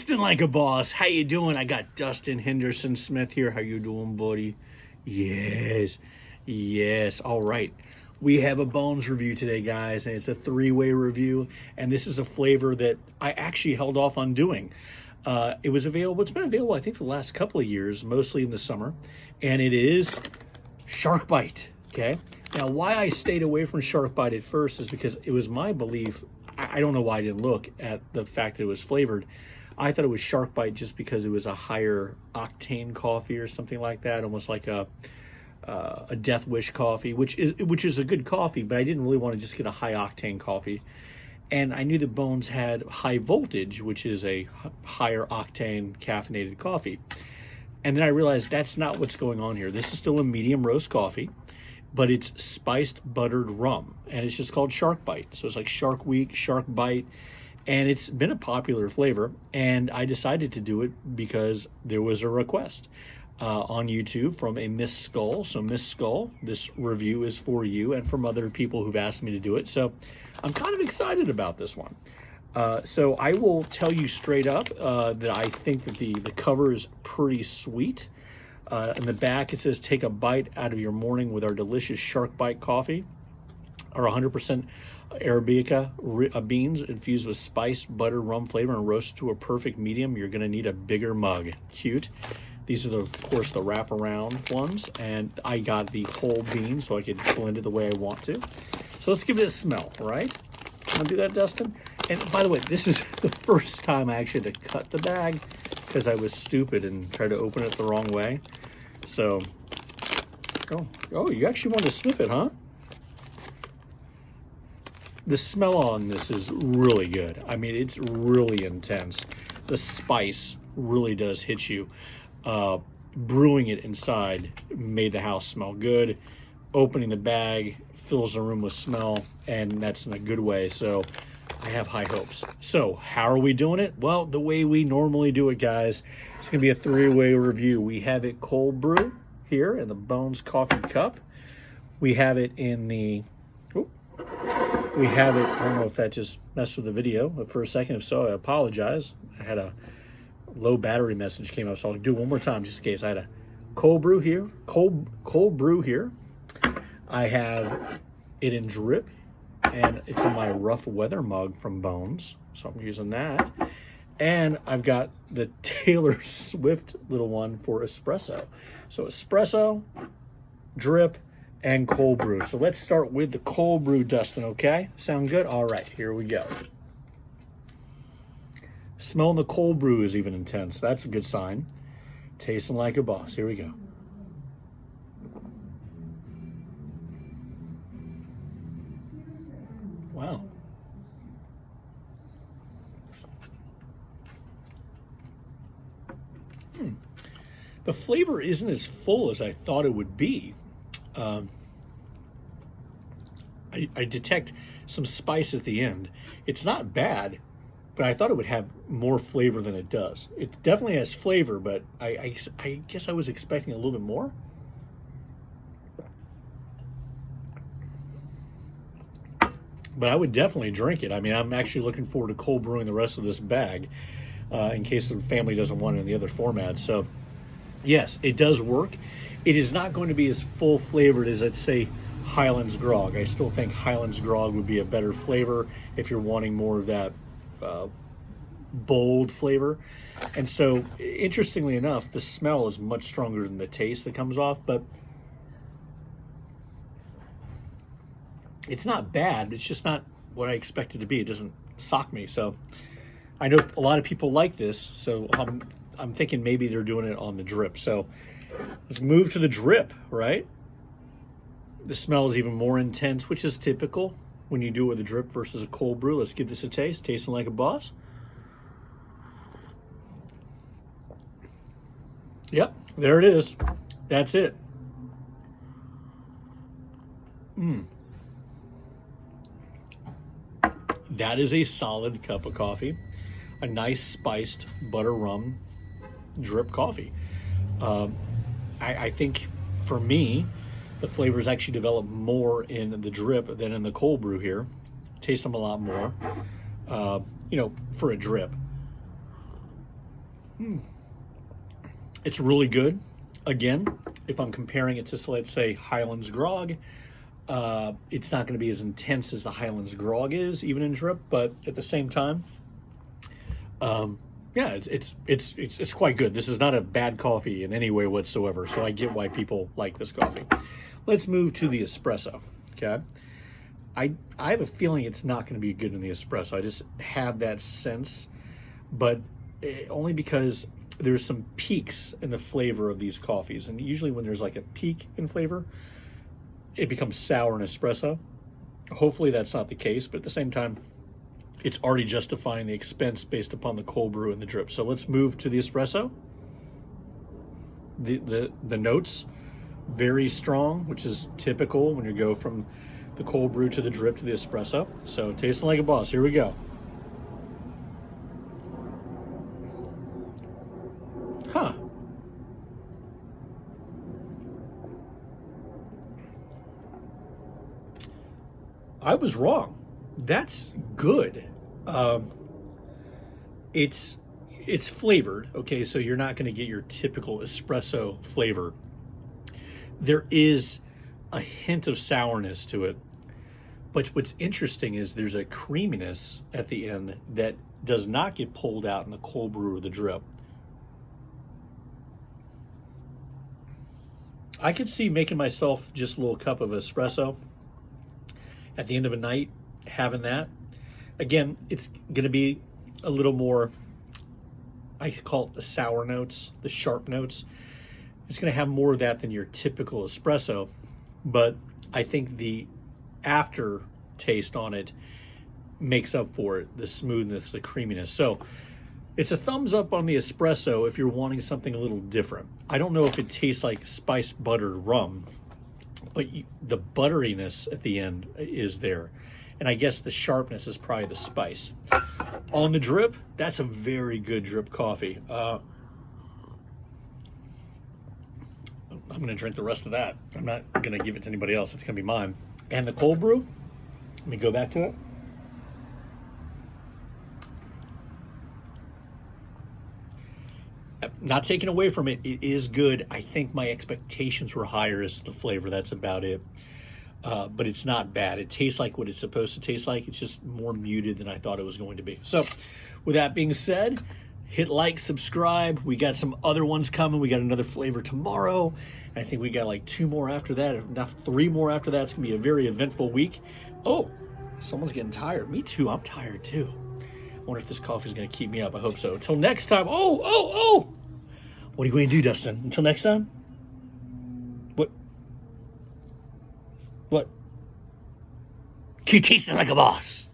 Tasting like a boss. How you doing? I got Dustin Henderson Smith here. How you doing, buddy? Yes. Yes. All right. We have a Bones review today, guys, and it's a three-way review. And this is a flavor that I actually held off on doing. It was available. It's been available, I think, for the last couple of years, mostly in the summer. And it is Shark Bite. Okay. Now, why I stayed away from Shark Bite at first is because it was my belief. I don't know why I didn't look at the fact that it was flavored. I thought it was Shark Bite just because it was a higher octane coffee or something like that, almost like a Death Wish coffee, which is a good coffee, but I didn't really want to just get a high octane coffee. And I knew that Bones had High Voltage, which is a higher octane caffeinated coffee. And then I realized that's not what's going on here. This is still a medium roast coffee, but it's spiced buttered rum, and it's just called Shark Bite. So it's like Shark Week, Shark Bite, and it's been a popular flavor. And I decided to do it because there was a request on YouTube from a Miss Skull. So Miss Skull, this review is for you and from other people who've asked me to do it. So I'm kind of excited about this one. So I will tell you straight up that I think that the cover is pretty sweet. In the back, it says, take a bite out of your morning with our delicious Shark Bite coffee. Our 100% Arabica beans infused with spiced butter rum flavor and roasted to a perfect medium. You're going to need a bigger mug. Cute. These are, of course, the wraparound ones. And I got the whole bean so I could blend it the way I want to. So let's give it a smell, all right? Want to do that, Dustin? And by the way, this is the first time I actually had to cut the bag because I was stupid and tried to open it the wrong way. So, oh, you actually want to sniff it, huh? The smell on this is really good. I mean, it's really intense. The spice really does hit you. Brewing it inside made the house smell good. Opening the bag fills the room with smell, and that's in a good way. So I have high hopes. So how are we doing it? Well, the way we normally do it, guys. It's going to be a three-way review. We have it cold brew here in the Bones coffee cup. We have it in the, we have it, I don't know if that just messed with the video, but for a second, if so, I apologize. I had a low battery message came up, so I'll do it one more time just in case. I had a cold brew here, cold brew here. I have it in drip, and it's in my rough weather mug from Bones, so I'm using that. And I've got the Taylor Swift little one for espresso. So espresso, drip, and cold brew. So let's start with the cold brew, Dustin, okay? Sound good? All right, here we go. Smelling the cold brew is even intense. That's a good sign. Tasting like a boss. Here we go. Wow. The flavor isn't as full as I thought it would be. I detect some spice at the end. It's not bad, but I thought it would have more flavor than it does. It definitely has flavor, but I guess I was expecting a little bit more. But I would definitely drink it. I mean, I'm actually looking forward to cold brewing the rest of this bag in case the family doesn't want it in the other format. So, yes, it does work. It is not going to be as full flavored as, let's say, Highlands Grog. I still think Highlands Grog would be a better flavor if you're wanting more of that bold flavor. And so, interestingly enough, the smell is much stronger than the taste that comes off, but it's not bad. It's just not what I expected it to be. It doesn't sock me. So I know a lot of people like this, so I'm thinking maybe they're doing it on the drip. So let's move to the drip, right? The smell is even more intense, which is typical when you do it with a drip versus a cold brew. Let's give this a taste. Tasting like a boss. Yep, there it is. That's it. That is a solid cup of coffee. A nice spiced butter rum drip coffee. I think for me, the flavors actually develop more in the drip than in the cold brew here. Taste them a lot more, you know, for a drip. It's really good. Again, if I'm comparing it to, let's say, Highlands Grog, it's not going to be as intense as the Highlands Grog is, even in drip. But at the same time, yeah, it's quite good. This is not a bad coffee in any way whatsoever. So I get why people like this coffee. Let's move to the espresso. Okay, I have a feeling it's not going to be good in the espresso. I just have that sense, but only because there's some peaks in the flavor of these coffees, and usually when there's like a peak in flavor, it becomes sour in espresso. Hopefully that's not the case, but at the same time, it's already justifying the expense based upon the cold brew and the drip. So let's move to the espresso. The notes, very strong, which is typical when you go from the cold brew to the drip to the espresso. So tasting like a boss. Here we go. Huh. I was wrong. That's good. It's flavored, okay, so you're not going to get your typical espresso flavor. There is a hint of sourness to it, but what's interesting is there's a creaminess at the end that does not get pulled out in the cold brew or the drip. I could see making myself just a little cup of espresso at the end of a night, having that. Again, it's going to be a little more, I call it the sour notes, the sharp notes. It's going to have more of that than your typical espresso, but I think the aftertaste on it makes up for it, the smoothness, the creaminess. So it's a thumbs up on the espresso if you're wanting something a little different. I don't know if it tastes like spiced buttered rum, but the butteriness at the end is there. And I guess the sharpness is probably the spice. On the drip, that's a very good drip coffee. I'm going to drink the rest of that. I'm not going to give it to anybody else. It's going to be mine. And the cold brew, let me go back to it. Not taken away from it, it is good. I think my expectations were higher as to the flavor. That's about it. But it's not bad. It tastes like what it's supposed to taste like. It's just more muted than I thought it was going to be. So with that being said, hit like, subscribe. We got some other ones coming. We got another flavor tomorrow. I think we got like 2 more after that, if not 3 more after that. It's going to be a very eventful week. Oh, someone's getting tired. Me too. I'm tired too. I wonder if this coffee is going to keep me up. I hope so. Until next time. Oh. What are you going to do, Dustin? Until next time? What? Keep tasting like a boss.